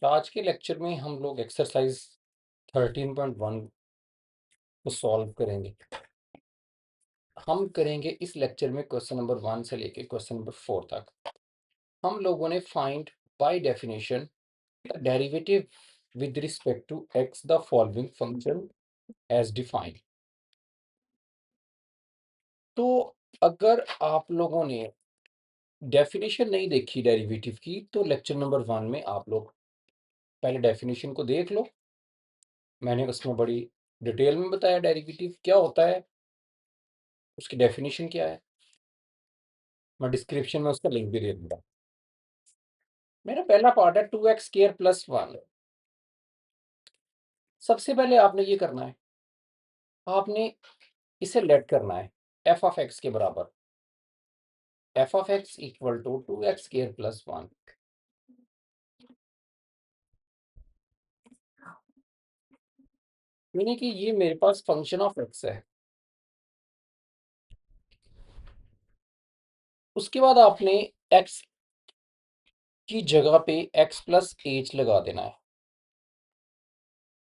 आज के लेक्चर में हम लोग एक्सरसाइज 13.1 को सॉल्व करेंगे। हम करेंगे इस लेक्चर में क्वेश्चन नंबर 1 से लेके क्वेश्चन नंबर 4 तक। हम लोगों ने find by definition the derivative with respect to x the following function as defined. तो अगर आप लोगों ने डेफिनेशन नहीं देखी डेरिवेटिव की तो लेक्चर नंबर 1 में आप लोग पहले डेफिनेशन को देख लो। मैंने उसमें बड़ी डिटेल में बताया डेरिवेटिव क्या होता है, उसकी डेफिनेशन क्या है। मैं डिस्क्रिप्शन में उसका लिंक भी दे दूंगा। मेरा पहला पार्ट है 2x² + 1। सबसे पहले आपने ये करना है, आपने इसे लेट करना है एफ ऑफ एक्स के बराबर। F of x equal to 2x² + 1। यानी कि ये मेरे पास फंक्शन ऑफ एक्स है। उसके बाद आपने एक्स की जगह पे एक्स प्लस एच लगा देना है।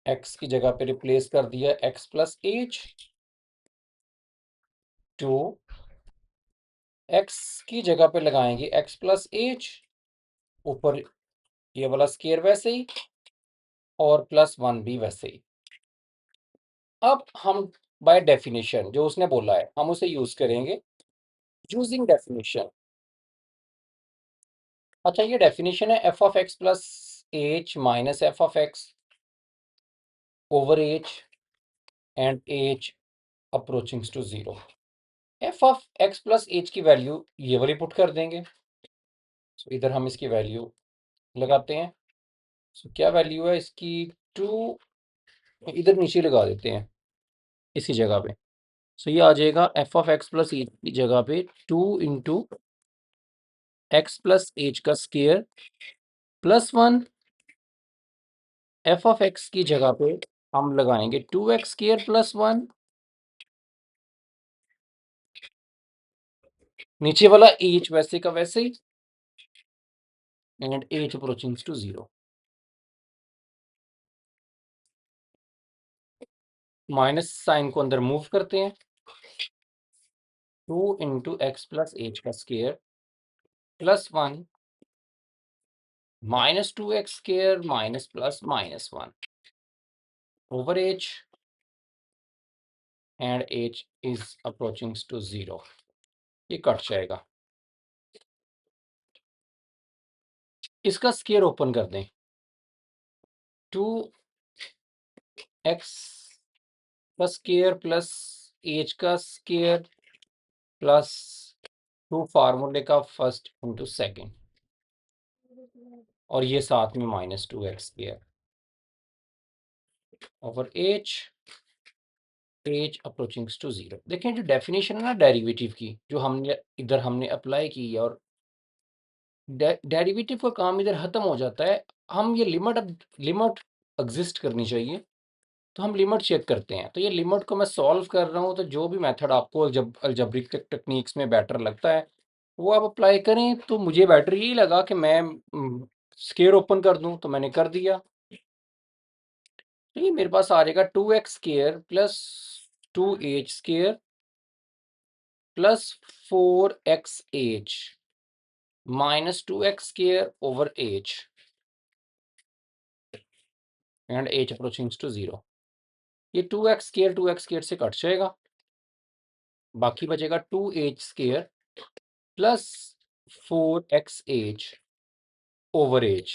एक्स की जगह पे रिप्लेस कर दिया x plus h. Two x की जगह पे लगाएंगे एक्स प्लस एच, ऊपर ये वाला स्केयर वैसे ही और +1 भी वैसे ही। अब हम बाय डेफिनेशन जो उसने बोला है हम उसे यूज करेंगे। यूजिंग डेफिनेशन, अच्छा ये डेफिनेशन है f of x plus h minus f of x over h and h approaching to 0। F of x plus h की वैल्यू ये वाली पुट कर देंगे। सो इधर हम इसकी वैल्यू लगाते हैं। सो क्या वैल्यू है इसकी? 2। इधर नीचे लगा देते हैं इसी जगह पे। सो ये आ जाएगा F of x plus h की जगह पे 2 × एक्स प्लस एच का स्केयर +1। एफ ऑफ एक्स की जगह पे हम लगाएंगे 2x² + 1। नीचे वाला एच वैसे का वैसे ही and h approaching to 0। Minus sign को अंदर मूव करते हैं। 2 × एक्स प्लस एच का square +1 -2x² minus plus -1 over h and h is approaching to 0। ये कट जाएगा। इसका स्केयर ओपन कर दें। 2x का स्केयर प्लस एच का स्केयर प्लस 2 फार्मूले का फर्स्ट इंटू सेकेंड और ये साथ में -2x² over h h approaching to 0। देखें जो डेफिनेशन है ना डेरिवेटिव की, जो हमने अप्लाई की और डेरिवेटिव का काम इधर खत्म हो जाता है। हम ये लिमिट एग्जिस्ट करनी चाहिए, तो हम लिमिट चेक करते हैं। तो ये लिमिट को मैं सॉल्व कर रहा हूँ, तो जो भी मेथड आपको अलजेब्रिक टेक्निक्स में बेटर लगता है वो आप अप्लाई करें। तो मुझे बेटर यही लगा कि मैं स्केयर ओपन कर दूं, तो मैंने कर दिया। तो ये मेरे पास आ जाएगा 2x² + 2h² + 4xh -2x² over h and h approaching to 0। ये 2x² से कट जाएगा, बाकी बचेगा 2h² + 4xh over h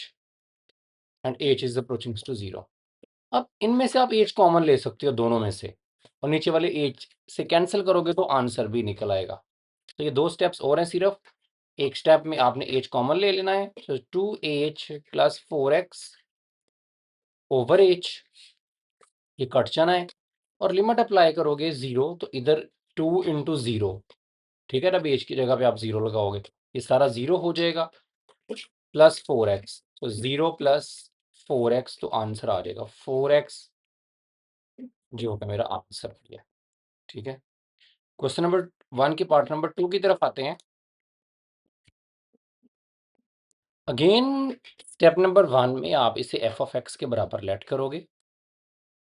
and h is approaching to 0। अब इनमें से आप h कॉमन ले सकते हो दोनों में से, और नीचे वाले h से कैंसिल करोगे तो आंसर भी निकल आएगा। तो ये 2 स्टेप्स और हैं सिर्फ। एक स्टेप में आपने h कॉमन ले लेना है, तो 2h + 4x ओवर h ये कट जाना है और लिमिट अप्लाई करोगे 0, तो इधर 2 × 0, ठीक है ना, h की जगह पे आप 0 लगाओगे, ये सारा 0 हो जाएगा + 4x, तो 0 + 4x, तो आंसर आ जाएगा 4x, जो होगा मेरा आंसर हो गया। ठीक है, क्वेश्चन नंबर 1 के पार्ट नंबर 2 की तरफ आते हैं। अगेन स्टेप नंबर 1 में आप इसे एफ ऑफ एक्स के बराबर लेट करोगे,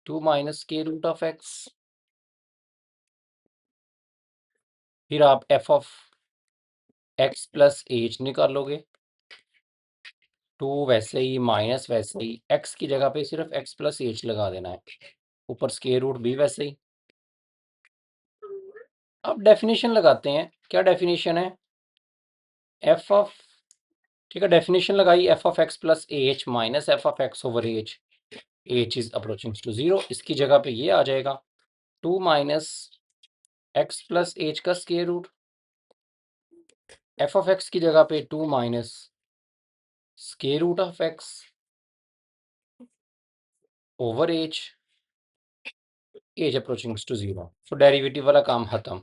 2 माइनस के रूट ऑफ एक्स। फिर आप F of x plus H निकालोगे, 2 वैसे ही माइनस वैसे ही, एक्स की जगह पे सिर्फ एक्स प्लस एच लगा देना है, ऊपर स्केयर रूट भी वैसे ही। अब डेफिनेशन लगाते हैं, क्या डेफिनेशन है? एफ ऑफ, ठीक है, डेफिनेशन लगाई f of x plus h minus f of x over h is approaching to zero. इसकी जगह पे ये आ जाएगा 2 माइनस एक्स प्लस एच का square root, f of x की जगह पे 2 minus square root of x over h approaching to zero. तो डेरिवेटिव वाला काम खत्म।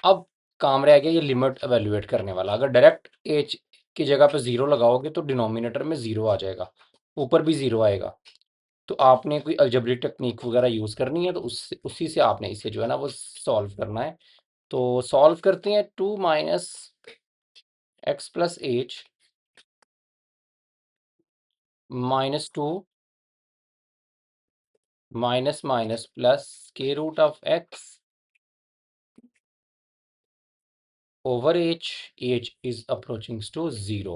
अब काम रह गया ये लिमिट एवेल्युएट करने वाला। अगर डायरेक्ट एच की जगह पे जीरो लगाओगे तो डिनोमिनेटर में जीरो आ जाएगा, ऊपर भी जीरो आएगा। तो आपने कोई अलजेब्रिक टेक्निक वगैरह यूज़ करनी है, तो उसी से आपने इसे जो है ना वो सॉल्व करना है। तो सॉल्व करते हैं, 2 minus x plus h minus 2 minus minus plus के root of x over h is approaching to zero.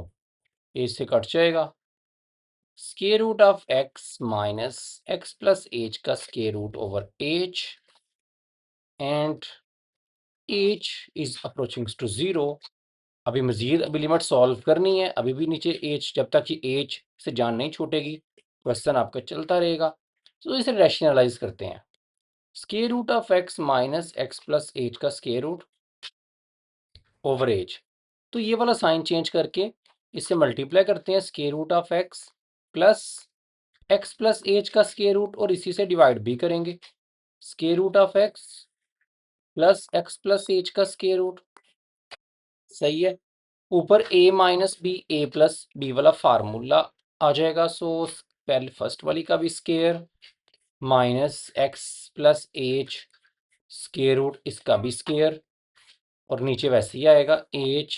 H से कट जाएगा, square root of x minus x plus h का square root over h and h is approaching to zero. अभी मजीद अभी limit solve करनी है, अभी भी नीचे एच, जब तक कि एच से जान नहीं छूटेगी क्वेश्चन आपका चलता रहेगा। तो इसे रैशनलाइज करते हैं, square root of x minus x plus h का स्केयर रूट ओवर एच। तो ये वाला साइन चेंज करके इससे मल्टीप्लाई करते हैं, square root of x plus h का स्केयर रूट, और इसी से डिवाइड भी करेंगे, square root of x plus h का स्केयर रूट। सही है, ऊपर a minus b a plus b वाला फार्मूला आ जाएगा। सो पहले फर्स्ट वाली का भी square minus x plus h square root, इसका भी स्केयर, और नीचे वैसे ही आएगा h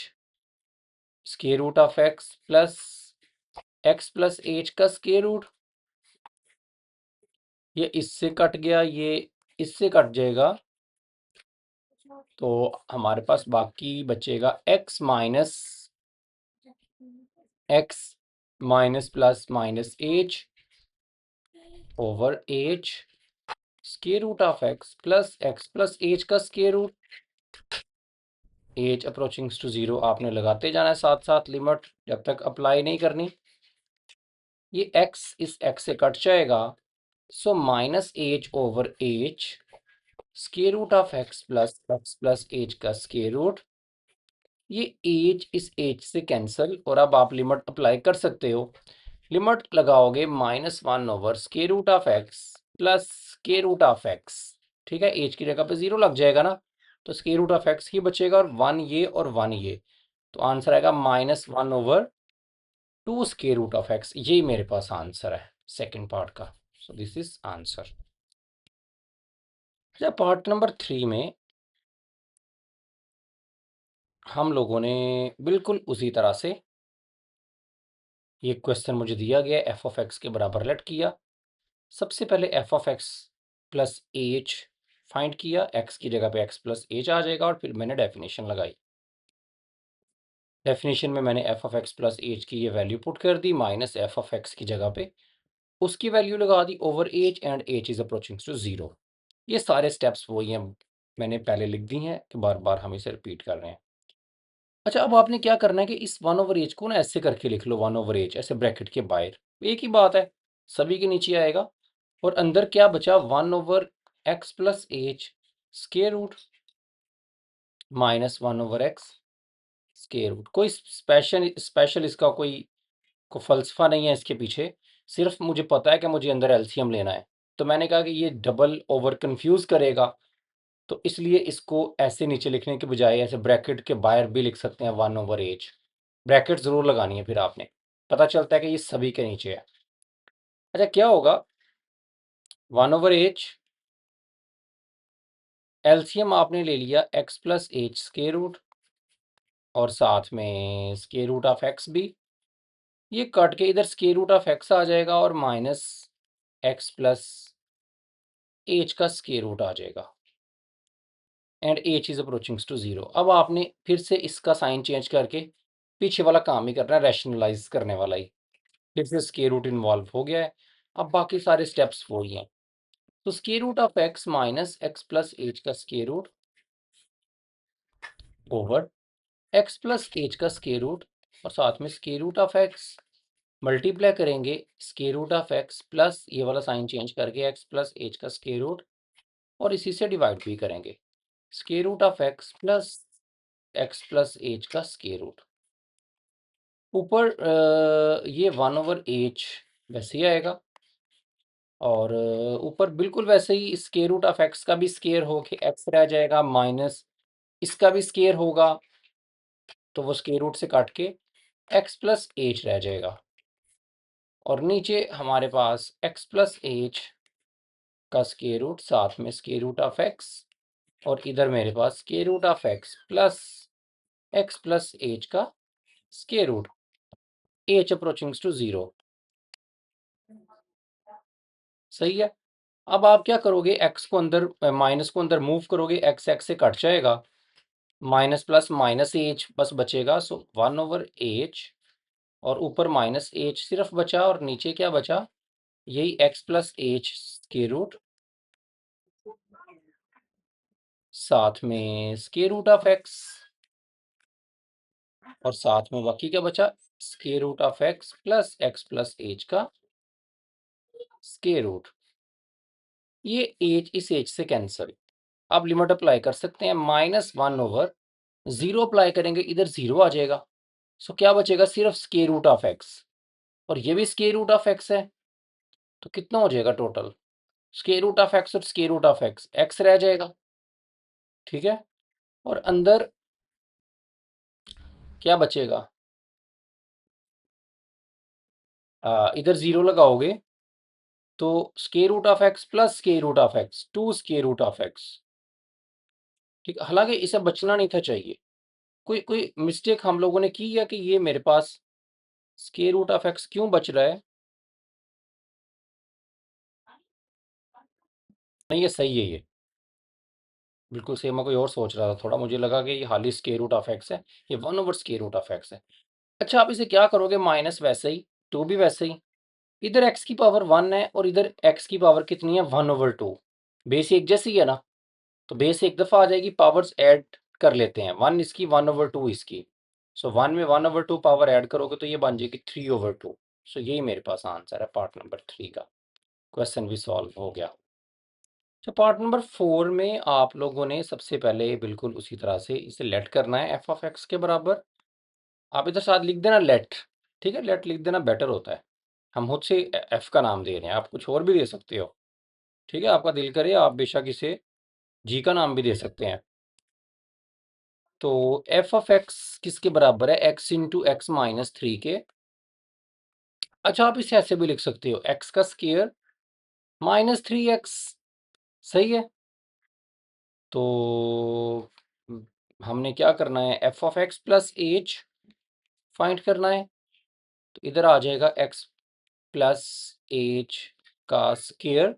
square root of x plus h का स्केयर रूट। ये इससे कट गया, ये इससे कट जाएगा, तो हमारे पास बाकी बचेगा x minus plus minus h over h square root of x plus h का square root. H approaching to zero आपने लगाते जाना है साथ साथ लिमिट, जब तक अप्लाई नहीं करनी। ये एक्स इस एक्स से कट जाएगा, so minus h over h square root of x plus h का स्केयर रूट। ये एच इस एच से कैंसिल, और अब आप लिमिट अप्लाई कर सकते हो। लिमिट लगाओगे -1 over square root of x plus square root of x. ठीक है, एच की जगह पे जीरो लग जाएगा ना, तो स्केयर रूट ऑफ एक्स ही बचेगा, और 1 ये और 1 ये, तो आंसर आएगा -1 over 2 square root of x. ये मेरे पास आंसर है सेकंड पार्ट का। So this is answer. अच्छा, पार्ट नंबर 3 में हम लोगों ने बिल्कुल उसी तरह से ये क्वेश्चन मुझे दिया गया, एफ ऑफ एक्स के बराबर लेट किया। सबसे पहले F of x plus H find किया, एक्स की जगह पे एक्स प्लस एच आ जाएगा, और फिर मैंने डेफिनेशन लगाई। डेफिनेशन में मैंने f of x plus h की ये वैल्यू पुट कर दी, माइनस एफ ऑफ एक्स की जगह पे उसकी वैल्यू लगा दी over h, and h is approaching to zero. ये सारे स्टेप्स वही हैं, मैंने पहले लिख दी हैं कि बार बार हम इसे रिपीट कर रहे हैं। अच्छा, अब आपने क्या करना है कि इस 1 ओवर एच को ना ऐसे करके लिख लो, 1 ओवर एच ऐसे ब्रैकेट के बाहर, एक ही बात है, सभी के नीचे आएगा। और अंदर क्या बचा, 1 over x plus h square root -1 over x square root. कोई स्पेशल इसका को फलसफा नहीं है इसके पीछे, सिर्फ मुझे पता है कि मुझे अंदर एलसीएम लेना है। तो मैंने कहा कि ये डबल ओवर कंफ्यूज करेगा, तो इसलिए इसको ऐसे नीचे लिखने के बजाय ऐसे ब्रैकेट के बाहर भी लिख सकते हैं, 1 ओवर एच। ब्रैकेट ज़रूर लगानी है, फिर आपने पता चलता है कि ये सभी के नीचे है। अच्छा, क्या होगा, 1 ओवर एच एलसीएम आपने ले लिया x plus h square root, और साथ में स्केयर रूट ऑफ एक्स भी, ये कट के इधर स्क्वायर रूट ऑफ एक्स आ जाएगा और माइनस एक्स प्लस एच का स्क्वायर रूट आ जाएगा and h is approaching to zero. अब आपने फिर से इसका साइन चेंज करके पीछे वाला काम ही करना है, रैशनलाइज करने वाला ही। फिर से स्क्वायर रूट इन्वॉल्व हो गया है। अब बाकी सारे स्टेप्स वही हैं। तो square root of x minus x plus h का square root over x plus h का स्क्वायर रूट और साथ में square root of x multiply करेंगे square root of x plus ये वाला साइन चेंज करके एक्स प्लस एच का स्क्वायर रूट और इसी से डिवाइड भी करेंगे square root of x plus h का स्क्वायर रूट। ऊपर ये 1/h वैसे ही आएगा और ऊपर बिल्कुल वैसे ही स्क्वायर रूट ऑफ एक्स का भी स्क्वायर हो के एक्स रह जाएगा माइनस इसका भी स्क्वायर होगा तो वो स्क्वायर रूट से काट के एक्स प्लस एच रह जाएगा और नीचे हमारे पास एक्स प्लस एच का स्क्वायर रूट साथ में स्क्वायर रूट ऑफ एक्स और इधर मेरे पास square root of x plus h का square root h approaching to zero. सही है। अब आप क्या करोगे एक्स को अंदर माइनस को अंदर मूव करोगे एक्स एक्स से कट जाएगा माइनस प्लस माइनस एच बस बचेगा सो 1/h और ऊपर माइनस एच सिर्फ बचा और नीचे क्या बचा यही एक्स प्लस एच के रूट साथ में स्क्वायर रूट ऑफ एक्स और साथ में बाकी क्या बचा square root of x plus h का स्क्वायर रूट। ये एच इस एच से कैंसिल। अब लिमिट अप्लाई कर सकते हैं -1/0 अप्लाई करेंगे इधर जीरो आ जाएगा सो क्या बचेगा सिर्फ स्क्वायर रूट ऑफ एक्स और ये भी स्क्वायर रूट ऑफ एक्स है तो कितना हो जाएगा total square root of x और square root of x x रह जाएगा। ठीक है और अंदर क्या बचेगा इधर जीरो लगाओगे तो square root of x plus square root of x 2 square root of x. ठीक हालांकि इसे बचना नहीं था चाहिए कोई कोई मिस्टेक हम लोगों ने की है कि ये मेरे पास स्क्वायर रूट ऑफ एक्स क्यों बच रहा है। नहीं ये सही है ये बिल्कुल सही। मैं कोई और सोच रहा था थोड़ा मुझे लगा कि ये हाली स्क्वायर रूट ऑफ एक्स है ये 1/स्क्वायर रूट ऑफ एक्स है। अच्छा आप इसे क्या करोगे माइनस वैसे ही टू भी वैसे ही इधर एक्स की पावर 1 है और इधर एक्स की पावर कितनी है 1/2 बेस एक जैसी है ना तो बेस एक दफ़ा आ जाएगी पावर्स ऐड कर लेते हैं 1 इसकी 1/2 इसकी सो 1 में 1/2 पावर ऐड करोगे तो ये बन जाएगी 3/2 सो यही मेरे पास आंसर है पार्ट नंबर 3 का। क्वेश्चन भी सॉल्व हो गया। तो पार्ट नंबर 4 में आप लोगों ने सबसे पहले बिल्कुल उसी तरह से इसे लेट करना है एफ ऑफ एक्स के बराबर। आप इधर साथ लिख देना लेट। ठीक है लेट लिख देना बेटर होता है। हम खुद से एफ का नाम दे रहे हैं आप कुछ और भी दे सकते हो। ठीक है आपका दिल करे आप बेशक इसे जी का नाम भी दे सकते हैं। तो एफ ऑफ एक्स किसके बराबर है एक्स इंटू एक्स माइनस 3 के। अच्छा आप इसे ऐसे भी लिख सकते हो एक्स का स्क्वायर -3x। सही है। तो हमने क्या करना है f of x plus H find करना है तो इधर आ जाएगा एक्स प्लस एच का स्क्वायर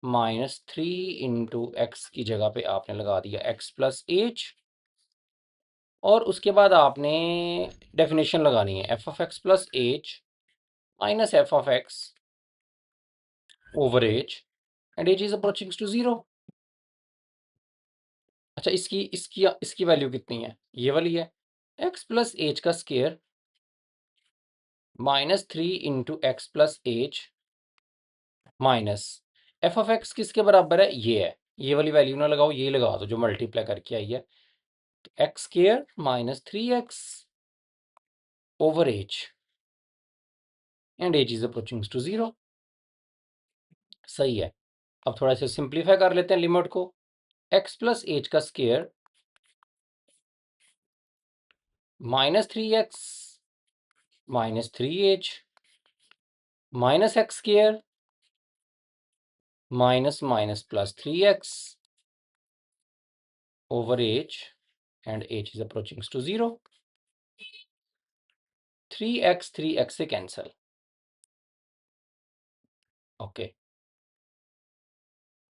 -3 इंटू एक्स की जगह पे आपने लगा दिया एक्स प्लस एच और उसके बाद आपने डेफिनेशन लगानी है f of x plus h minus f of x over h and h is approaching to zero. अच्छा इसकी इसकी इसकी वैल्यू कितनी है ये वाली है एक्स प्लस एच का square -3 into x plus h minus f of x किसके बराबर है ये वाली वैल्यू ना लगाओ ये लगा दो जो मल्टीप्लाई करके आई है x square -3x over h and h is approaching to zero. सही है। अब थोड़ा सा सिंप्लीफाई कर लेते हैं लिमिट को एक्स प्लस एच का square -3x -3h minus x square minus minus plus 3x over h and h is approaching to 0। 3x से कैंसिल। ओके,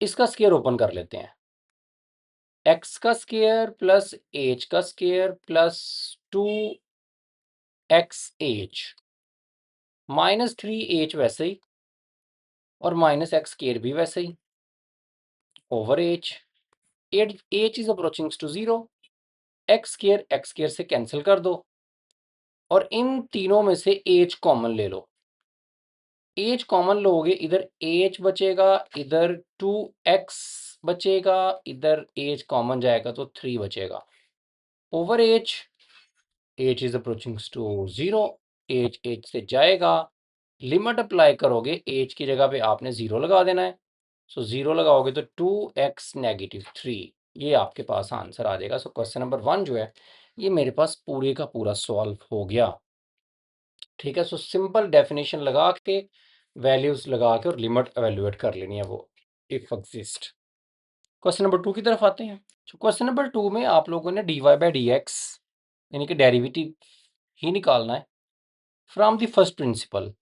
इसका स्क्वायर ओपन कर लेते हैं। x का स्क्वायर प्लस h का square plus 2xh minus 3h वैसे ही और माइनस x स्क्वायर भी वैसे ही over h। h is approaching to 0। x square से कैंसिल कर दो और इन तीनों में से h कॉमन ले लो। h कॉमन लोगे, इधर h बचेगा, इधर 2x बचेगा, इधर h कॉमन जाएगा तो 3 बचेगा over h। h is approaching to 0। h से जाएगा, लिमिट अप्लाई करोगे, h की जगह पे आपने 0 लगा देना है। सो 0 लगाओगे तो 2x नेगेटिव 3, ये आपके पास आंसर आ जाएगा। सो क्वेश्चन नंबर 1 जो है ये मेरे पास पूरे का पूरा सॉल्व हो गया। ठीक है, सो सिंपल डेफिनेशन लगा के, वैल्यूज लगा के और लिमिट एवेल्युएट कर लेनी है वो इफ एग्जिस्ट। क्वेश्चन नंबर 2 की तरफ आते हैं। क्वेश्चन नंबर 2 में आप लोगों ने dy बाई डी एक्स यानी कि डेरिवेटिव ही निकालना है फ्रॉम द फर्स्ट प्रिंसिपल।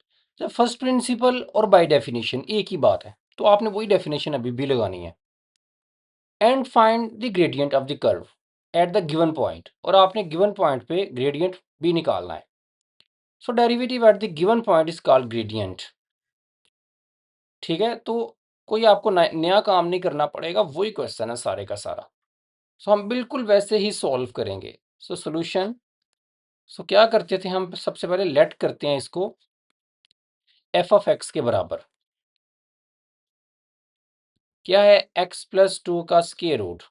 जब फर्स्ट प्रिंसिपल और बाय डेफिनेशन एक ही बात है, तो आपने वही डेफिनेशन अभी भी लगानी है। And find the gradient of the curve at the given point, और आपने गिवन पॉइंट पे ग्रेडियंट भी निकालना है। So derivative at the given point is called gradient. ठीक है, तो कोई आपको नया काम नहीं करना पड़ेगा, वही क्वेश्चन है सारे का सारा। सो हम बिल्कुल वैसे ही सॉल्व करेंगे। सो सोल्यूशन, सो क्या करते थे हम, सबसे पहले लेट करते हैं इसको एफ ऑफ एक्स के बराबर। क्या है, x प्लस 2 का स्क्वायर रूट।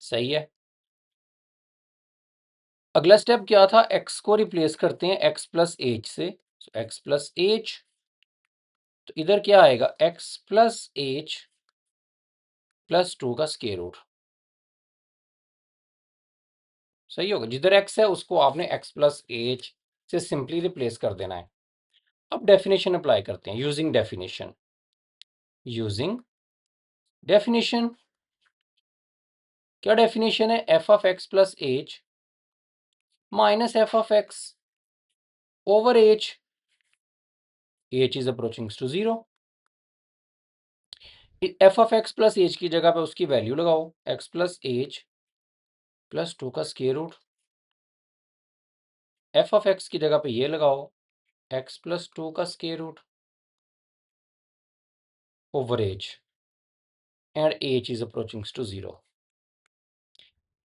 सही है। अगला स्टेप क्या था, x को रिप्लेस करते हैं x प्लस एच से। x प्लस एच, तो इधर क्या आएगा, x प्लस एच प्लस 2 का स्क्वायर रूट। सही होगा, जिधर x है उसको आपने x प्लस एच से सिंपली रिप्लेस कर देना है। अब डेफिनेशन अप्लाई करते हैं, यूजिंग डेफिनेशन। क्या डेफिनेशन है, f of x plus h minus f of x over h is approaching to 0। F of x plus h की जगह पे उसकी वैल्यू लगाओ, एक्स प्लस एच प्लस 2 का square root. F of x की जगह पे ये लगाओ, एक्स प्लस 2 का square root over h and h is approaching to 0।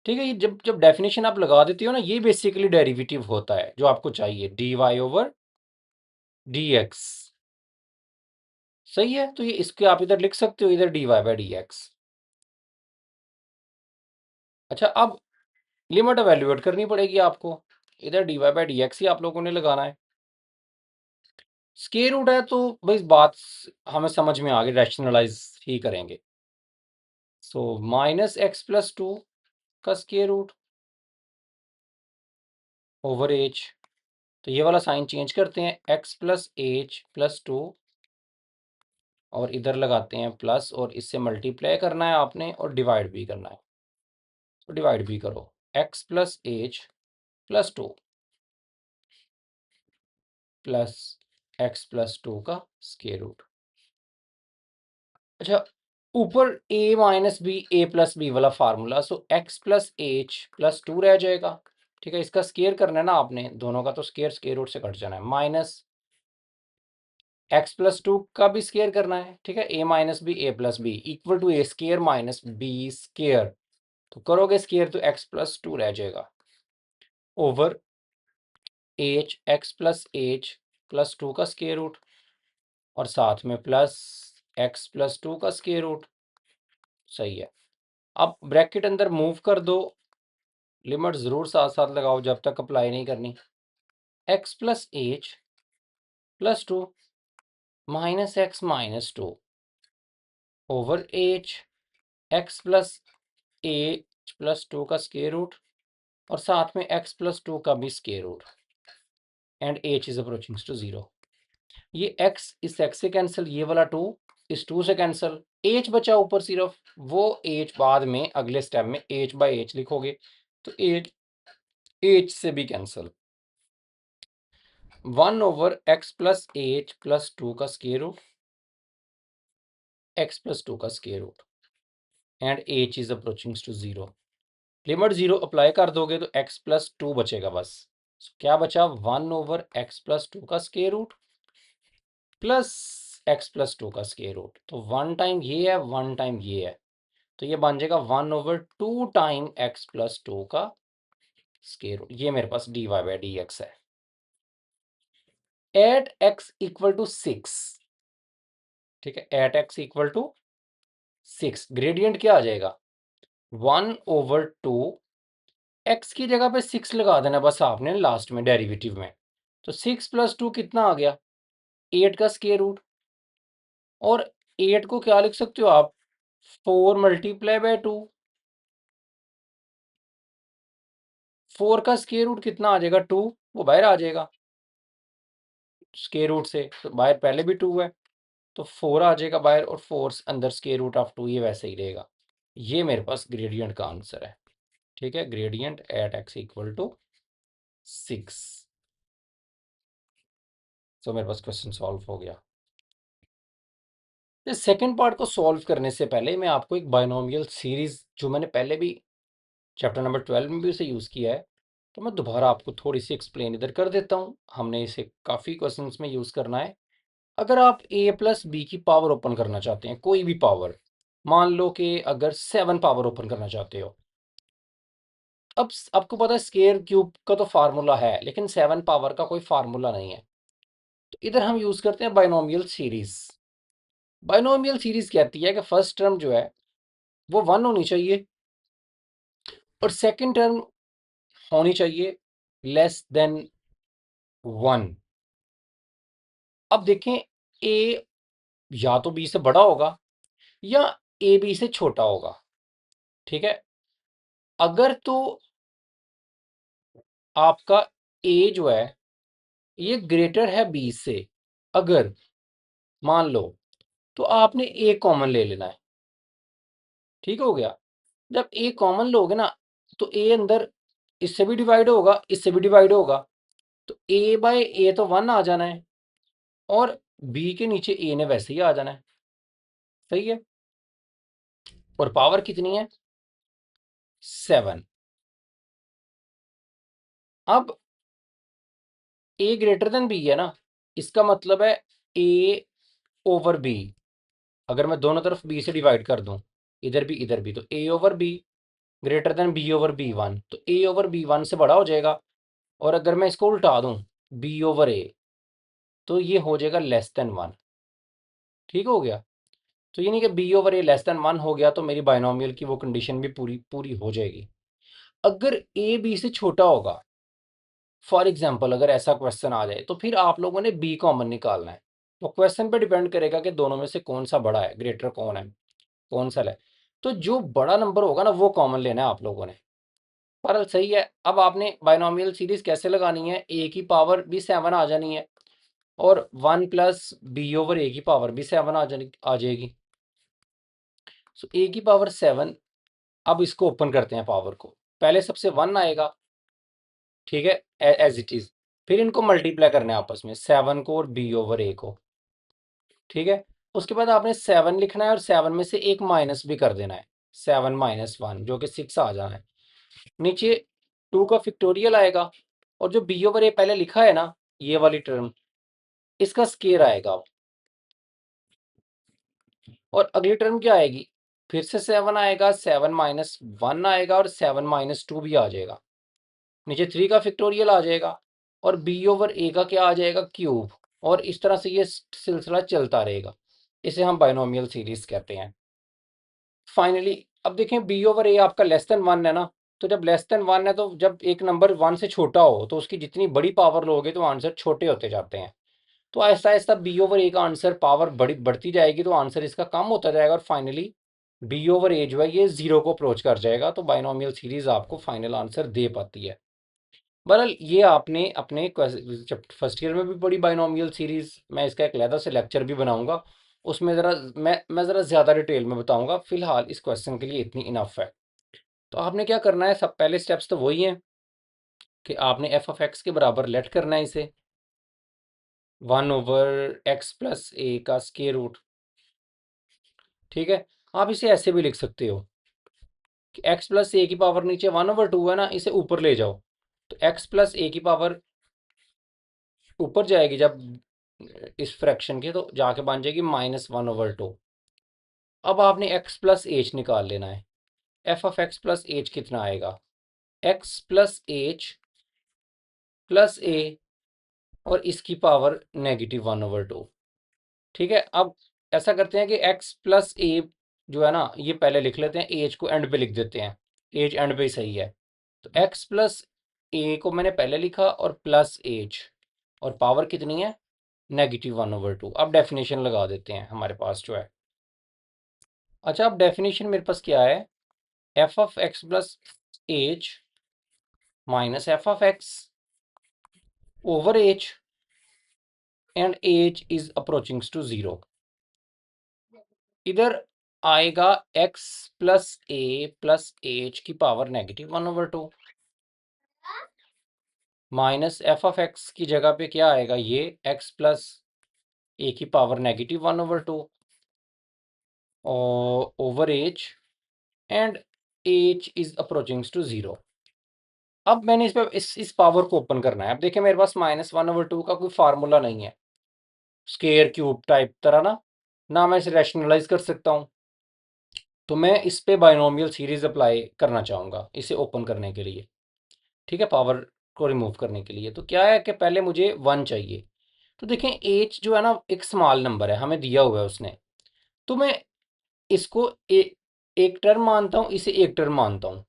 ठीक है, ये जब जब डेफिनेशन आप लगा देते हो ना, ये बेसिकली डेरिवेटिव होता है जो आपको चाहिए, d y over d x. सही है, तो ये इसके आप इधर लिख सकते हो, इधर d y by d x. अच्छा, अब लिमिट एवेल्युएट करनी पड़ेगी आपको, इधर d y by d x ही आप लोगों ने लगाना है। स्क्वायर रूट है तो भाई बात हमें समझ में आ गई, रैशनलाइज ही करेंगे। सो माइनस एक्स प्लस 2 का स्क्वायर रूट ओवर एच, तो ये वाला साइन चेंज करते हैं, एक्स प्लस एच प्लस 2 और इधर लगाते हैं प्लस, और इससे मल्टीप्लाई करना है आपने और डिवाइड भी करना है, तो डिवाइड भी करो, x plus h plus 2 plus x plus 2 का स्क्वायर रूट। अच्छा, ऊपर a minus b a plus b वाला formula, so x plus h plus 2 रह जाएगा। ठीक है, इसका स्क्वायर करना है ना आपने दोनों का, तो स्क्वायर रूट से कट जाना है, माइनस एक्स प्लस 2 का भी स्क्वायर करना है। ठीक है, a minus b a plus b equal to a square minus b square, तो करोगे स्क्वायर तो एक्स प्लस 2 रह जाएगा ओवर एच, एक्स प्लस 2 का स्क्वायर रूट और साथ में प्लस एक्स प्लस 2 का स्क्वायर रूट। सही है, अब ब्रैकेट अंदर मूव कर दो, लिमिट जरूर साथ साथ लगाओ जब तक अप्लाई नहीं करनी। X plus h plus 2 minus x minus 2 over H, x plus h plus 2 का स्क्वायर रूट और साथ में एक्स प्लस 2 का भी square root and h is approaching to 0। ये x इस x से कैंसिल, ये वाला 2 इस 2 से कैंसिल, h बचा ऊपर सिर्फ, वो h बाद में अगले स्टेप में h बाई h लिखोगे, तो h से भी कैंसिल। 1/x+h+2 का स्क्वायर रूट, x+2 का square root and h is approaching to 0। Limit 0 apply कर दोगे तो x+2 बचेगा बस। क्या बचा? 1/x+2 का स्क्वायर रूट प्लस x+2 का स्क्वायर रूट। तो 1 टाइम ये है, 1 टाइम ये है, तो ये बन जाएगा 1/2 टाइम x+2 का स्क्वायर रूट। ये मेरे पास dy/dx है। एट x इक्वल टू 6, ठीक है, at x equal to 6 gradient क्या आ जाएगा? 1/2, x की जगह पे 6 लगा देना बस आपने लास्ट में डेरिवेटिव में। तो 6 + 2 कितना आ गया? 8 का स्क्वायर रूट। और 8 को क्या लिख सकते हो आप? 4 × 2। 4 का स्क्वायर रूट कितना आ जाएगा? 2, वो बाहर आ जाएगा स्क्वायर रूट से, तो बाहर पहले भी 2 है, तो 4 आ जाएगा बाहर, और 4 अंदर स्क्वायर रूट ऑफ 2, ये वैसे ही रहेगा। ये मेरे पास ग्रेडियंट का आंसर है। ठीक है, gradient at x equal to 6। तो मेरे पास क्वेश्चन सॉल्व हो गया। इस सेकेंड पार्ट को सॉल्व करने से पहले मैं आपको एक बायनोमियल सीरीज, जो मैंने पहले भी चैप्टर नंबर 12 में भी उसे यूज़ किया है, तो मैं दोबारा आपको थोड़ी सी एक्सप्लेन इधर कर देता हूँ। हमने इसे काफ़ी क्वेश्चंस में यूज़ करना है। अगर आप a+b की पावर ओपन करना चाहते हैं, कोई भी पावर, मान लो कि अगर 7 पावर ओपन करना चाहते हो, अब आपको पता है स्क्वायर क्यूब का तो फार्मूला है, लेकिन 7 पावर का कोई फार्मूला नहीं है। तो इधर हम यूज़ करते हैं बायनोमियल सीरीज। बायनोमियल सीरीज कहती है कि फर्स्ट टर्म जो है वो 1 होनी चाहिए, और सेकंड टर्म होनी चाहिए लेस देन 1। अब देखें, ए या तो बी से बड़ा होगा या ए बी से छोटा होगा। ठीक है, अगर तो आपका ए जो है ये ग्रेटर है बी से, अगर मान लो, तो आपने ए कॉमन ले लेना है। ठीक हो गया? जब ए कॉमन लोगे ना, तो ए अंदर इससे भी डिवाइड होगा, इससे भी डिवाइड होगा, तो a/a तो 1 आ जाना है, और b के नीचे a ने वैसे ही आ जाना है। सही है, और पावर कितनी है? 7। अब a ग्रेटर देन b है ना, इसका मतलब है a/b। अगर मैं दोनों तरफ b से डिवाइड कर दूं, इधर भी, तो a/b ग्रेटर देन b/b1, तो a/b1 से बड़ा हो जाएगा। और अगर मैं इसको उल्टा दूं, b/a, तो ये हो जाएगा लेस देन 1। ठीक हो गया? तो ये नहीं कि b/a लेस देन 1 हो गया तो मेरी बायनोमियल की वो कंडीशन भी पूरी पूरी हो जाएगी। अगर a b से छोटा होगा, फॉर एग्जाम्पल अगर ऐसा क्वेश्चन आ जाए, तो फिर आप लोगों ने b कॉमन निकालना है। तो क्वेश्चन पे डिपेंड करेगा कि दोनों में से कौन सा बड़ा है, ग्रेटर कौन है, कौन सा है। तो जो बड़ा नंबर होगा ना वो कॉमन लेना है आप लोगों ने। पर सही है, अब आपने बायनोमियल सीरीज कैसे लगानी है? a की पावर भी 7 आ जानी है, और 1 + b/a की पावर भी 7 आ जाएगी। सो a की पावर 7। अब इसको ओपन करते हैं पावर को, पहले सबसे 1 आएगा, ठीक है, एज इट इज। फिर इनको मल्टीप्लाई करना है आपस में, 7 को और b/a को। ठीक है, उसके बाद आपने 7 लिखना है, और 7 में से एक माइनस भी कर देना है, 7 - 1 जो कि 6 आ जाना है। नीचे 2 का फैक्टोरियल आएगा, और जो b/a पहले लिखा है ना, ये वाली टर्म, इसका स्क्वायर आएगा। और अगली टर्म क्या आएगी? फिर से 7 आएगा, 7 - 1 आएगा, और 7 - 2 भी आ जाएगा। नीचे 3 का फैक्टोरियल आ जाएगा, और b/a का क्या आ जाएगा? क्यूब। और इस तरह से ये सिलसिला चलता रहेगा। इसे हम बायनोमियल सीरीज कहते हैं। फाइनली अब देखें, b/a आपका लेस देन 1 है ना, तो जब लेस देन 1 है, तो जब एक नंबर 1 से छोटा हो, तो उसकी जितनी बड़ी पावर लोगे तो आंसर छोटे होते जाते हैं। तो आहिस्ता आहिस्ता b/a का आंसर पावर बढ़ती जाएगी, तो आंसर इसका कम होता जाएगा, और फाइनली b/a जो है ये 0 को अप्रोच कर जाएगा। तो बायनोमियल सीरीज आपको फाइनल आंसर दे पाती है। बहरहाल ये आपने अपने फर्स्ट ईयर में भी पढ़ी बायनोमियल सीरीज, मैं इसका एक अलग से लेक्चर भी बनाऊंगा, उसमें ज़रा मैं ज़रा ज़्यादा डिटेल में बताऊंगा। फिलहाल इस क्वेश्चन के लिए इतनी इनफ है। तो आपने क्या करना है, सब पहले स्टेप्स तो वही हैं कि आपने f(x) के बराबर लेट करना है इसे, 1/x+a का स्क्वायर रूट। ठीक है, आप इसे ऐसे भी लिख सकते हो कि x+a की पावर नीचे 1/2 है ना, इसे ऊपर ले जाओ तो x+a की पावर ऊपर जाएगी जब इस फ्रैक्शन के, तो जाके बन जाएगी -1/2। अब आपने x+h निकाल लेना है। f(x+h) कितना आएगा? x+h प्लस a और इसकी पावर -1/2। ठीक है, अब ऐसा करते हैं कि x+a जो है ना, ये पहले लिख लेते हैं, एज को एंड पे लिख देते हैं, एज एंड पे ही सही है। तो x+a को मैंने पहले लिखा और प्लस एज, और पावर कितनी है? -1/2। अब डेफिनेशन लगा देते हैं हमारे पास जो है। अच्छा, अब डेफिनेशन मेरे पास क्या है? f(x+h) minus f(x)/h and h is approaching to 0। इधर आएगा x+a प्लस h की पावर -1/2 माइनस f(x) की जगह पे क्या आएगा? ये x+a की पावर -1/2 और over h and h is approaching to 0। अब मैंने इस पावर को ओपन करना है। अब देखिए मेरे पास -1/2 का कोई फार्मूला नहीं है, स्क्वायर क्यूब टाइप तरह ना मैं इसे रैशनलाइज कर सकता हूँ। तो मैं इस पे बाइनोमियल सीरीज अप्लाई करना चाहूँगा इसे ओपन करने के लिए। ठीक है, पावर को रिमूव करने के लिए। तो क्या है कि पहले मुझे 1 चाहिए। तो देखें एच जो है ना, एक स्मॉल नंबर है, हमें दिया हुआ है उसने। तो मैं इसको एक टर्म मानता हूँ, इसे एक टर्म मानता हूँ,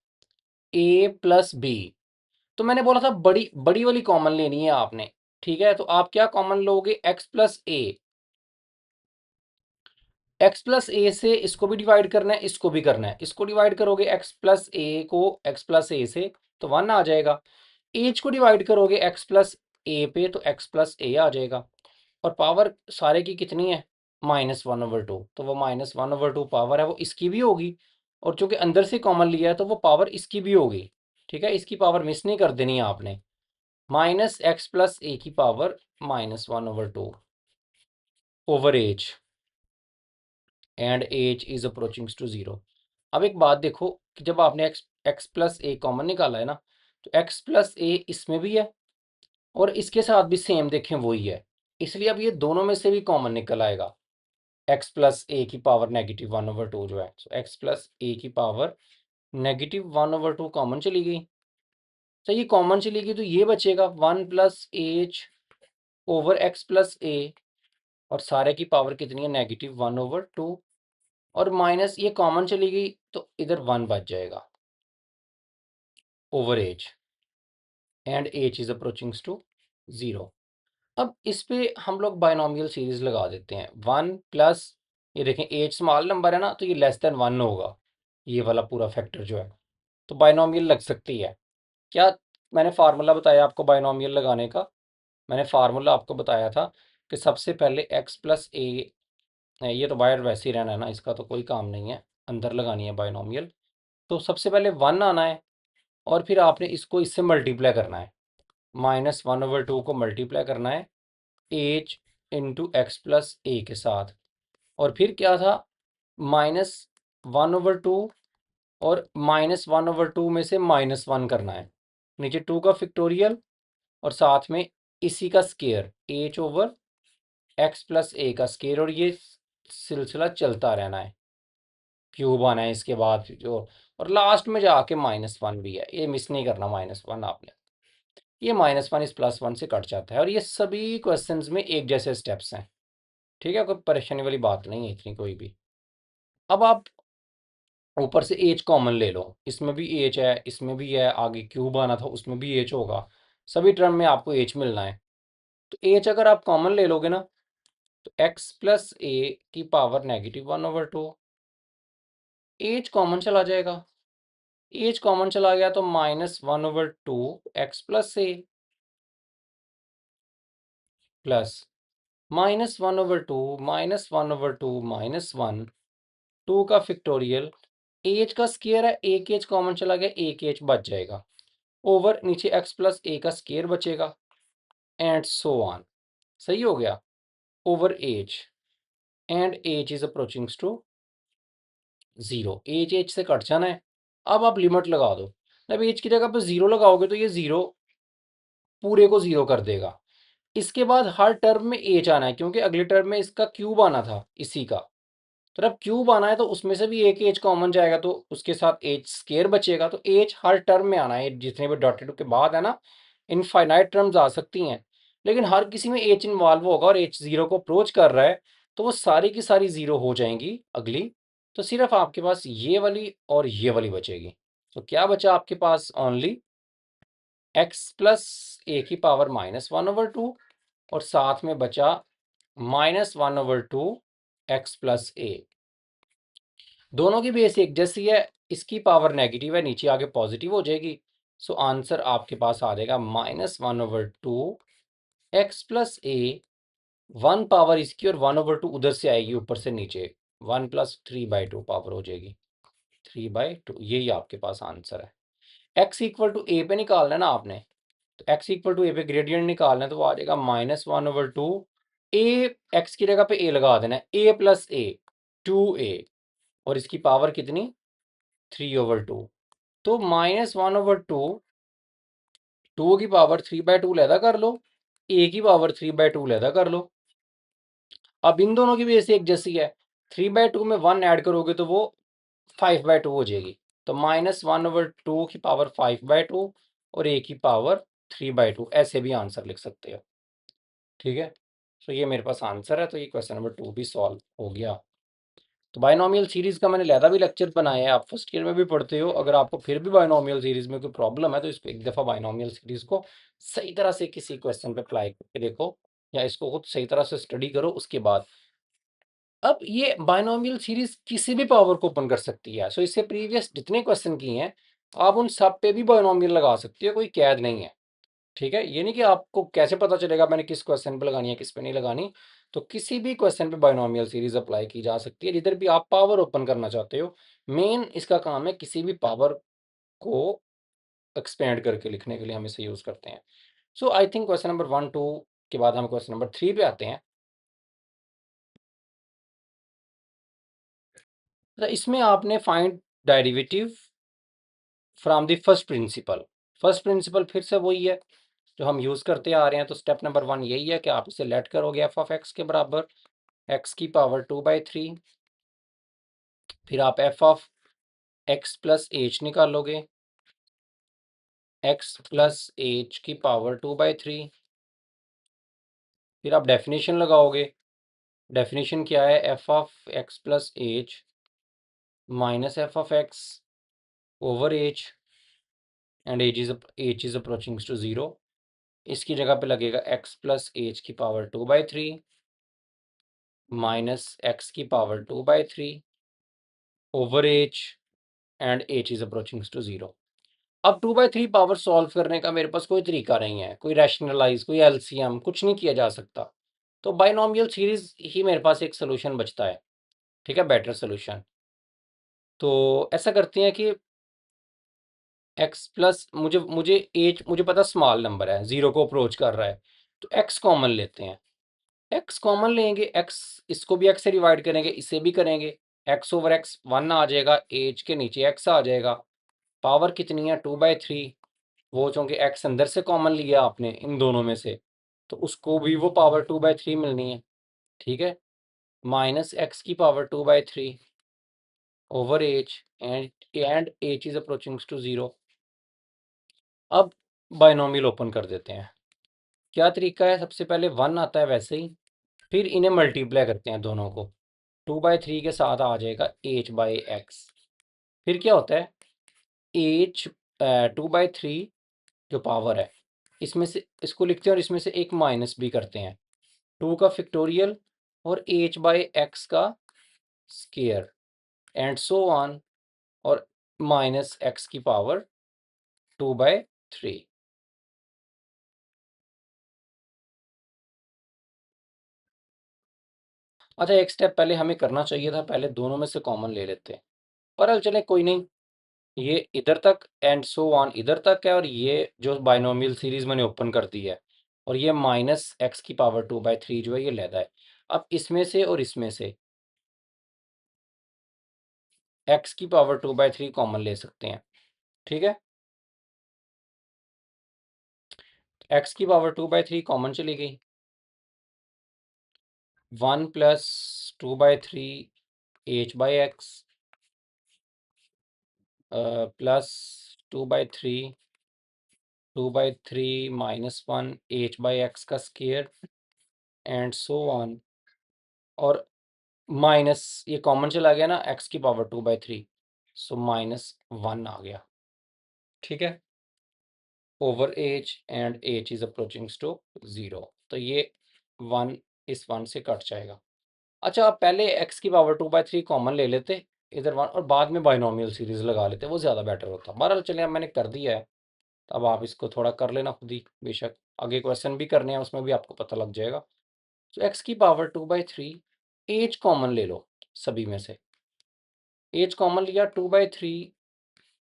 a प्लस बी। तो मैंने बोला था बड़ी बड़ी वाली कॉमन लेनी है आपने। ठीक है, तो आप क्या कॉमन लोगे? x+a से इसको भी डिवाइड करना है, इसको भी करना है। इसको डिवाइड करोगे x+a को x+a से तो 1 आ जाएगा। एच को डिवाइड करोगे x+a पे तो x+a आ जाएगा। और पावर सारे की कितनी है? -1/2। तो वो -1/2 पावर है, वो इसकी भी होगी। और चूंकि अंदर से कॉमन लिया है तो वो पावर इसकी भी होगी। ठीक है, इसकी पावर मिस नहीं कर देनी है आपने। -x+a की power -1/2 over h and h is approaching to 0। अब एक बात देखो कि जब आपने x+a कॉमन निकाला है ना, तो x+a इसमें भी है और इसके साथ भी सेम देखें वही है, इसलिए अब ये दोनों में से भी कॉमन निकल आएगा। x+a की पावर -1/2 जो है, तो x+a की पावर -1/2 कॉमन चली गई। तो ये कॉमन चली गई तो ये बचेगा 1+h ओवर x+a, और सारे की पावर कितनी है? -1/2। और माइनस ये कॉमन चली गई तो इधर 1 बच जाएगा over h and h is approaching to 0। अब इस पे हम लोग बाइनोमियल सीरीज लगा देते हैं। 1 प्लस, ये देखें एच स्मॉल नंबर है ना, तो ये लेस देन 1 होगा, ये वाला पूरा फैक्टर जो है। तो बाइनोमियल लग सकती है क्या? मैंने फार्मूला बताया आपको बाइनोमियल लगाने का। मैंने फार्मूला आपको बताया था कि सबसे पहले x+a, ये तो बाहर वैसे ही रहना है ना, इसका तो कोई काम नहीं है, अंदर लगानी है बाइनोमियल। तो सबसे पहले 1 आना है और फिर आपने इसको इससे मल्टीप्लाई करना है, -1/2 को मल्टीप्लाई करना है एच इंटू x+a के साथ। और फिर क्या था? -1/2 और -1/2 में से -1 करना है, नीचे 2 का फैक्टोरियल और साथ में इसी का स्केयर h ओवर x+a का स्केयर, और ये सिलसिला चलता रहना है, क्यूब आना है इसके बाद जो, और लास्ट में जाके -1 भी है, ये मिस नहीं करना -1 आपने। ये -1 इस +1 से कट जाता है और ये सभी क्वेश्चंस में एक जैसे स्टेप्स हैं। ठीक है, कोई परेशानी वाली बात नहीं है इतनी कोई भी। अब आप ऊपर से एच कॉमन ले लो, इसमें भी एच है, इसमें भी है, आगे क्यूब आना था उसमें भी एच होगा, सभी टर्म में आपको एच मिलना है। तो एच अगर आप कॉमन ले लोगे ना, तो x+a की पावर -1/2, एच कॉमन चला जाएगा, एच कॉमन चला गया तो -1/2 x+a प्लस -1/2 -1/2 -1, 2 का फैक्टोरियल, एच का स्केयर है, एक एच कॉमन चला गया, एक एच बच जाएगा, ओवर नीचे x+a का स्केयर बचेगा एंड सो ऑन। सही हो गया, over h, and h is approaching to 0। H से कट जाना है। अब आप लिमिट लगा दो। जब एज की जगह पर 0 लगाओगे तो ये 0 पूरे को 0 कर देगा। इसके बाद हर टर्म में एज आना है, क्योंकि अगले टर्म में इसका क्यूब आना था इसी का। तो जब क्यूब आना है तो उसमें से भी एक एज कॉमन जाएगा, तो उसके साथ एज स्केयर बचेगा। तो एज हर टर्म में आना है, जितने भी डॉटेड के बाद है ना, इनफाइनाइट टर्म्स आ सकती हैं, लेकिन हर किसी में एच इन्वॉल्व होगा और एच 0 को अप्रोच कर रहा है, तो वो सारी की सारी 0 हो जाएंगी अगली। तो सिर्फ आपके पास ये वाली और ये वाली बचेगी। तो क्या बचा आपके पास? ओनली x प्लस ए की पावर -1/2, और साथ में बचा -1/2 x प्लस ए। दोनों की बेस एक जैसी है, इसकी पावर नेगेटिव है, नीचे आके पॉजिटिव हो जाएगी। सो आंसर आपके पास आ जाएगा -1/2 x प्लस ए। 1 पावर इसकी और 1/2 उधर से आएगी ऊपर से नीचे, 1 + 3/2 पावर हो जाएगी 3/2। यही आपके पास आंसर है। x = a पे निकालना है ना आपने, तो x = a पे ग्रेडियंट निकालना है, तो वो आ जाएगा -1/2 a। x की जगह पे a लगा देना है, a + a 2a, और इसकी पावर कितनी? 3/2। तो -1/2 2 की पावर 3/2 लैदा कर लो, a की पावर 3/2 लैदा कर लो। अब इन दोनों की बेस एक जैसी है, 3/2 में 1 ऐड करोगे तो वो 5/2 हो जाएगी। तो -1/2 की पावर 5/2 और a की पावर 3/2, ऐसे भी आंसर लिख सकते हो। ठीक है, तो ये मेरे पास आंसर है। तो ये क्वेश्चन नंबर 2 भी सॉल्व हो गया। तो बायनोमियल सीरीज का मैंने लहदा भी लेक्चर बनाया है, आप फर्स्ट ईयर में भी पढ़ते हो। अगर आपको फिर भी बायनोमियल सीरीज में कोई प्रॉब्लम है तो इसको एक दफ़ा बायनोमियल सीरीज को सही तरह से किसी क्वेश्चन पे अप्लाई करके देखो, या इसको खुद सही तरह से स्टडी करो उसके बाद। अब ये बायनोमियल सीरीज किसी भी पावर को ओपन कर सकती है। सो इससे प्रीवियस जितने क्वेश्चन किए हैं आप उन सब पे भी बायनोमियल लगा सकते हो, कोई कैद नहीं है। ठीक है, ये नहीं कि आपको कैसे पता चलेगा मैंने किस क्वेश्चन पे लगानी है किस पे नहीं लगानी। तो किसी भी क्वेश्चन पे बायनोमियल सीरीज अप्लाई की जा सकती है, जिधर भी आप पावर ओपन करना चाहते हो। मेन इसका काम है किसी भी पावर को एक्सपेंड करके लिखने के लिए हम इसे यूज करते हैं। सो आई थिंक क्वेश्चन नंबर 1 2 के बाद हम क्वेश्चन नंबर 3 पे आते हैं। तो इसमें आपने find derivative from the first principle. First principle फिर से वही है जो हम यूज करते आ रहे हैं। तो स्टेप नंबर 1 यही है कि आप इसे लेट करोगे f(x) के बराबर x की पावर 2/3। फिर आप f(x + h) निकालोगे, x + h की पावर 2/3। फिर आप डेफिनेशन लगाओगे। डेफिनेशन क्या है? f(x + h) minus f(x) over h, and h is approaching to 0। इसकी जगह पे लगेगा x + h की पावर 2/3 माइनस x की power 2/3 over h, and h is approaching to 0। अब 2/3 पावर सॉल्व करने का मेरे पास कोई तरीका नहीं है, कोई रैशनलाइज, कोई एलसीएम, कुछ नहीं किया जा सकता। तो बाइनोमियल सीरीज ही मेरे पास एक सोल्यूशन बचता है। ठीक है, बेटर सोल्यूशन। तो ऐसा करते हैं कि x प्लस मुझे मुझे एच मुझे पता स्मॉल नंबर है, 0 को अप्रोच कर रहा है, तो x कॉमन लेते हैं। x कॉमन लेंगे, x इसको भी x से डिवाइड करेंगे, इसे भी करेंगे, x ओवर x 1 आ जाएगा, एज के नीचे x आ जाएगा। पावर कितनी है? 2/3। वो चूंकि x अंदर से कॉमन लिया आपने इन दोनों में से, तो उसको भी वो पावर 2/3 मिलनी है। ठीक है, माइनस x की power 2/3 over h, and h is approaching to 0। अब बाइनोमियल ओपन कर देते हैं। क्या तरीका है? सबसे पहले 1 आता है वैसे ही, फिर इन्हें मल्टीप्लाई करते हैं दोनों को। 2/3 के साथ आ जाएगा h/x। फिर क्या होता है? h 2/3 जो पावर है, इसमें से इसको लिखते हैं और इसमें से एक माइनस भी करते हैं। 2 का फैक्टोरियल और h/x का स्केयर, एंड सो ऑन, और माइनस x की पावर 2/3। अच्छा, एक स्टेप पहले हमें करना चाहिए था, पहले दोनों में से कॉमन ले लेते हैं। पर चले कोई नहीं, ये इधर तक एंड सो ऑन इधर तक है, और ये जो बाइनोमियल सीरीज मैंने ओपन कर दी है और ये माइनस एक्स की पावर 2/3 जो है ये लेता है। अब इसमें से और इसमें से एक्स की पावर 2/3 कॉमन ले सकते हैं, ठीक है। एक्स की पावर 2/3 कॉमन चली गई, 1 plus 2/3 h/x plus 2/3 minus 1 h/x का स्केयर एंड सो ऑन। और माइनस ये कॉमन चला गया ना, एक्स की पावर 2/3, सो -1 आ गया, ठीक है, over h and h is approaching to 0। तो ये 1 इस 1 से कट जाएगा। अच्छा, आप पहले एक्स की पावर 2/3 कॉमन ले लेते इधर 1, और बाद में बाइनोमियल सीरीज लगा लेते, वो ज़्यादा बेटर होता। बहरहाल चले, अब मैंने कर दिया है, अब आप इसको थोड़ा कर लेना खुद ही, बेशक आगे क्वेश्चन भी करने हैं, उसमें भी आपको पता लग जाएगा। तो एक्स की पावर 2/3, एच कॉमन ले लो सभी में से, एच कॉमन लिया, 2/3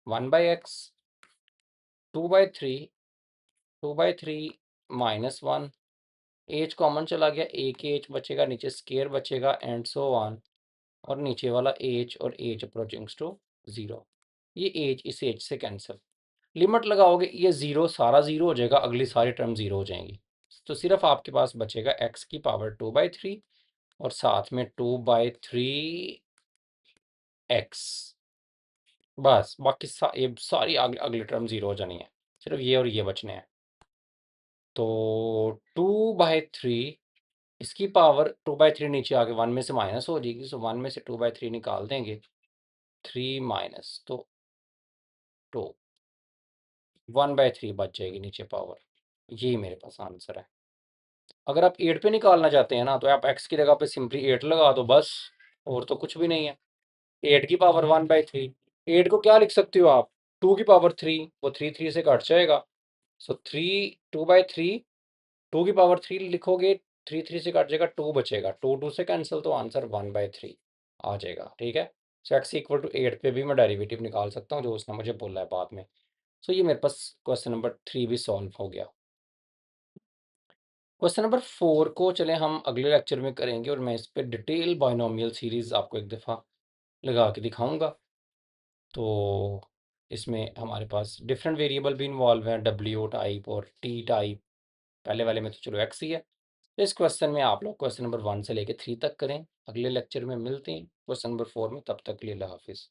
1/x, 2/3 2/3 -1, एच कॉमन चला गया, एक एच बचेगा, नीचे स्केयर बचेगा एंड सो ऑन। और नीचे वाला एच और एच अप्रोचिंग्स टू 0, ये एच इस एच से कैंसिल, लिमिट लगाओगे ये 0 सारा 0 हो जाएगा, अगली सारी टर्म 0 हो जाएंगी। तो सिर्फ आपके पास बचेगा एक्स की पावर 2/3 और साथ में 2/3 एक्स, बस बाकी ये सारी अगली टर्म 0 हो जानी है, सिर्फ ये और ये बचने हैं। तो 2/3, इसकी पावर 2/3 नीचे आके 1 में से माइनस हो जाएगी, सो 1 में से 2/3 निकाल देंगे, 3 माइनस तो 2, 1/3 बच जाएगी नीचे पावर। यही मेरे पास आंसर है। अगर आप 8 पे निकालना चाहते हैं ना, तो आप एक्स की जगह पे सिंपली 8 लगा दो बस, और तो कुछ भी नहीं है। 8 की पावर 1/3, 8 को क्या लिख सकते हो आप, 2 की पावर 3, वो 3 3 से कट जाएगा, सो 3 2/3, 2 की पावर 3 लिखोगे, 3 3 से कट जाएगा, 2 बचेगा, 2 2 से कैंसिल, तो आंसर 1/3 आ जाएगा, ठीक है। सो एक्स इक्वल टू 8 पे भी मैं डेरिवेटिव निकाल सकता हूँ, जो उसने मुझे बोला है बाद में। सो ये मेरे पास क्वेश्चन नंबर 3 भी सॉल्व हो गया। क्वेश्चन नंबर 4 को चले हम अगले लेक्चर में करेंगे, और मैं इस पे डिटेल बाइनोमियल सीरीज आपको एक दफ़ा लगा के दिखाऊंगा। तो इसमें हमारे पास डिफरेंट वेरिएबल भी इन्वॉल्व हैं, डब्ल्यू टाइप और टी टाइप, पहले वाले में तो चलो एक्स ही है। तो इस क्वेश्चन में आप लोग क्वेश्चन नंबर 1 से लेकर 3 तक करें। अगले लेक्चर में मिलते हैं क्वेश्चन नंबर 4 में, तब तक के लिए अल्लाह हाफिज़।